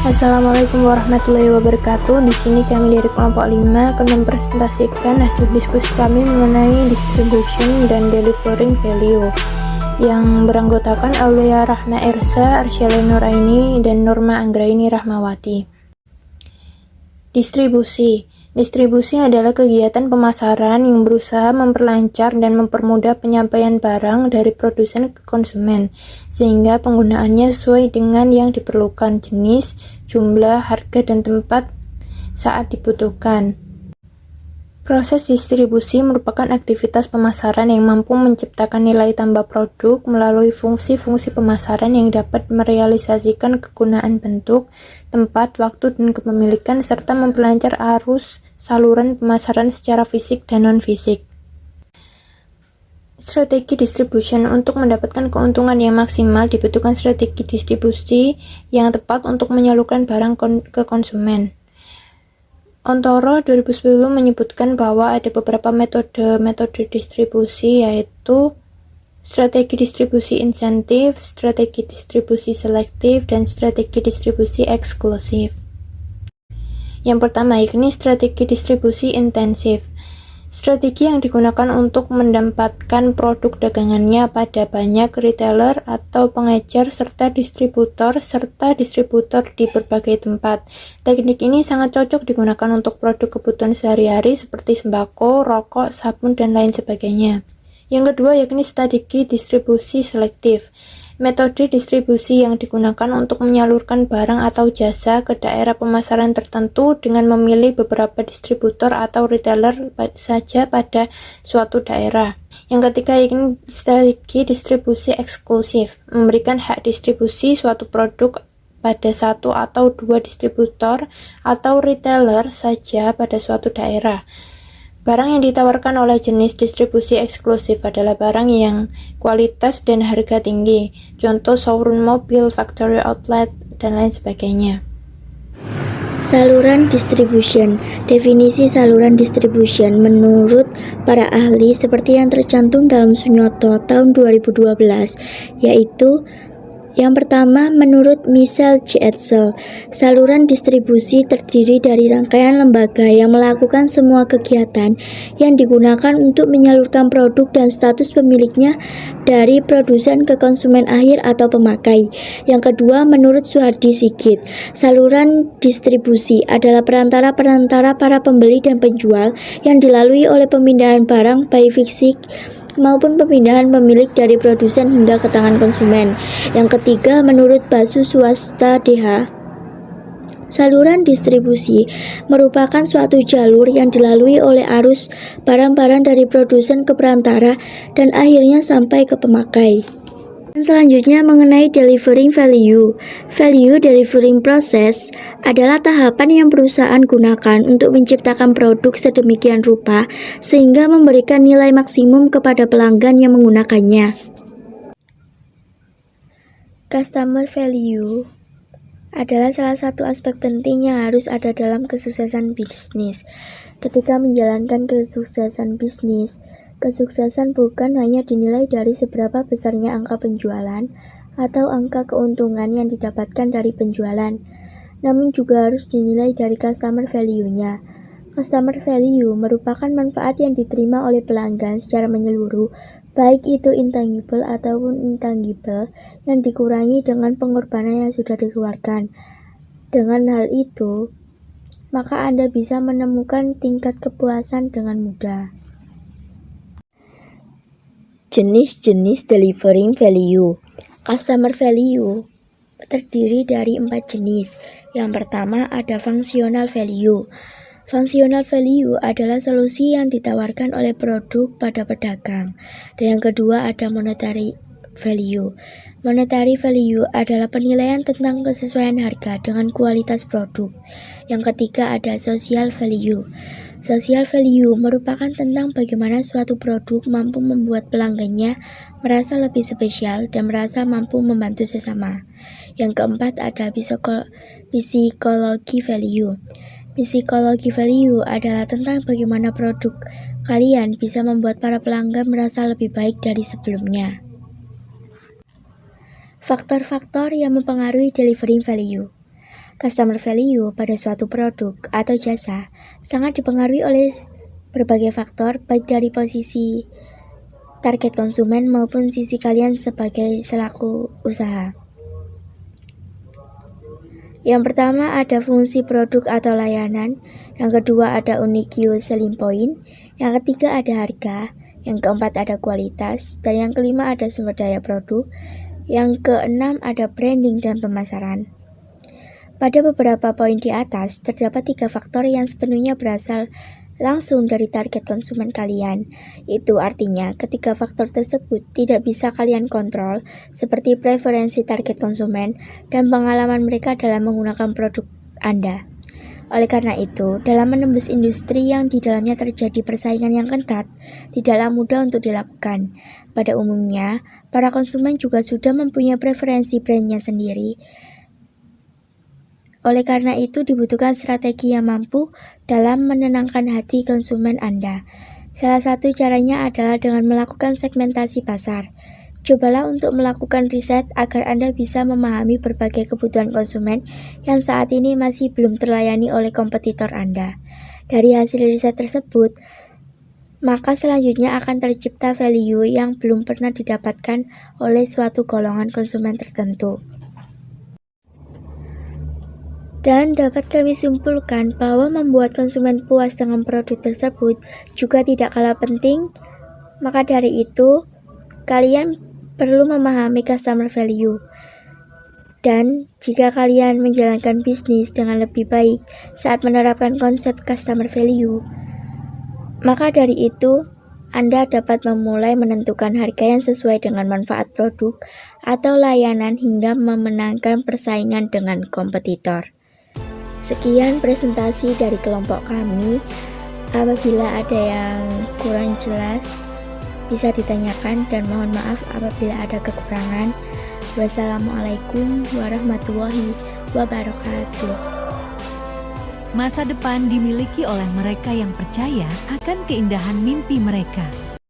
Assalamualaikum warahmatullahi wabarakatuh. Di sini kami dari kelompok 5 akan mempresentasikan hasil diskusi kami mengenai distribution dan delivering value yang beranggotakan Aulia Rahma Ersa, Arsyela Nuraini, dan Norma Anggraini Rahmawati. Distribusi adalah kegiatan pemasaran yang berusaha memperlancar dan mempermudah penyampaian barang dari produsen ke konsumen, sehingga penggunaannya sesuai dengan yang diperlukan jenis, jumlah, harga, dan tempat saat dibutuhkan. Proses distribusi merupakan aktivitas pemasaran yang mampu menciptakan nilai tambah produk melalui fungsi-fungsi pemasaran yang dapat merealisasikan kegunaan bentuk, tempat, waktu, dan kepemilikan, serta memperlancar arus saluran pemasaran secara fisik dan non-fisik. Strategi distribution. Untuk mendapatkan keuntungan yang maksimal, dibutuhkan strategi distribusi yang tepat untuk menyalurkan barang ke konsumen. Ontoro 2010 menyebutkan bahwa ada beberapa metode distribusi, yaitu strategi distribusi insentif, strategi distribusi selektif, dan strategi distribusi eksklusif. Yang pertama yakni strategi distribusi intensif. Strategi yang digunakan untuk mendapatkan produk dagangannya pada banyak retailer atau pengecer serta distributor di berbagai tempat. Teknik ini sangat cocok digunakan untuk produk kebutuhan sehari-hari seperti sembako, rokok, sabun, dan lain sebagainya. Yang kedua yakni strategi distribusi selektif. Metode distribusi yang digunakan untuk menyalurkan barang atau jasa ke daerah pemasaran tertentu dengan memilih beberapa distributor atau retailer saja pada suatu daerah. Yang ketiga yakni strategi distribusi eksklusif, memberikan hak distribusi suatu produk pada satu atau dua distributor atau retailer saja pada suatu daerah. Barang yang ditawarkan oleh jenis distribusi eksklusif adalah barang yang kualitas dan harga tinggi, contoh showroom mobil, factory outlet, dan lain sebagainya. Saluran distribution. Definisi saluran distribution menurut para ahli seperti yang tercantum dalam Sunyoto tahun 2012, yaitu yang pertama, menurut Michel J. Etzel, saluran distribusi terdiri dari rangkaian lembaga yang melakukan semua kegiatan yang digunakan untuk menyalurkan produk dan status pemiliknya dari produsen ke konsumen akhir atau pemakai. Yang kedua, menurut Suhardi Sigit, saluran distribusi adalah perantara para pembeli dan penjual yang dilalui oleh pemindahan barang baik fisik maupun pemindahan pemilik dari produsen hingga ke tangan konsumen. Yang ketiga, menurut Basu Swasta DH, saluran distribusi merupakan suatu jalur yang dilalui oleh arus barang-barang dari produsen ke perantara dan akhirnya sampai ke pemakai. Selanjutnya mengenai delivering value. Value delivering process adalah tahapan yang perusahaan gunakan untuk menciptakan produk sedemikian rupa sehingga memberikan nilai maksimum kepada pelanggan yang menggunakannya. Customer value adalah salah satu aspek penting yang harus ada dalam kesuksesan bisnis. Ketika menjalankan kesuksesan bisnis, kesuksesan bukan hanya dinilai dari seberapa besarnya angka penjualan atau angka keuntungan yang didapatkan dari penjualan, namun juga harus dinilai dari customer value-nya. Customer value merupakan manfaat yang diterima oleh pelanggan secara menyeluruh, baik itu intangible ataupun intangible, yang dikurangi dengan pengorbanan yang sudah dikeluarkan. Dengan hal itu, maka Anda bisa menemukan tingkat kepuasan dengan mudah. Jenis-jenis delivering value. Customer value terdiri dari 4 jenis. Yang pertama ada functional value. Functional value adalah solusi yang ditawarkan oleh produk pada pedagang. Dan yang kedua ada monetary value. Monetary value adalah penilaian tentang kesesuaian harga dengan kualitas produk. Yang ketiga ada social value. Social value merupakan tentang bagaimana suatu produk mampu membuat pelanggannya merasa lebih spesial dan merasa mampu membantu sesama. Yang keempat ada psychology value. Psychology value adalah tentang bagaimana produk kalian bisa membuat para pelanggan merasa lebih baik dari sebelumnya. Faktor-faktor yang mempengaruhi delivering value. Customer value pada suatu produk atau jasa sangat dipengaruhi oleh berbagai faktor, baik dari posisi target konsumen maupun sisi kalian sebagai selaku usaha. Yang pertama ada fungsi produk atau layanan, yang kedua ada unique selling point, yang ketiga ada harga, yang keempat ada kualitas, dan yang kelima ada sumber daya produk, yang keenam ada branding dan pemasaran. Pada beberapa poin di atas, terdapat 3 faktor yang sepenuhnya berasal langsung dari target konsumen kalian. Itu artinya ketiga faktor tersebut tidak bisa kalian kontrol, seperti preferensi target konsumen dan pengalaman mereka dalam menggunakan produk Anda. Oleh karena itu, dalam menembus industri yang di dalamnya terjadi persaingan yang ketat, tidaklah mudah untuk dilakukan. Pada umumnya, para konsumen juga sudah mempunyai preferensi brandnya sendiri. Oleh karena itu, dibutuhkan strategi yang mampu dalam menenangkan hati konsumen Anda. Salah satu caranya adalah dengan melakukan segmentasi pasar. Cobalah untuk melakukan riset agar Anda bisa memahami berbagai kebutuhan konsumen yang saat ini masih belum terlayani oleh kompetitor Anda. Dari hasil riset tersebut, maka selanjutnya akan tercipta value yang belum pernah didapatkan oleh suatu golongan konsumen tertentu. Dan dapat kami simpulkan bahwa membuat konsumen puas dengan produk tersebut juga tidak kalah penting. Maka dari itu, kalian perlu memahami customer value. Dan jika kalian menjalankan bisnis dengan lebih baik saat menerapkan konsep customer value, maka dari itu Anda dapat memulai menentukan harga yang sesuai dengan manfaat produk atau layanan hingga memenangkan persaingan dengan kompetitor. Sekian presentasi dari kelompok kami. Apabila ada yang kurang jelas, bisa ditanyakan, dan mohon maaf apabila ada kekurangan. Wassalamualaikum warahmatullahi wabarakatuh. Masa depan dimiliki oleh mereka yang percaya akan keindahan mimpi mereka.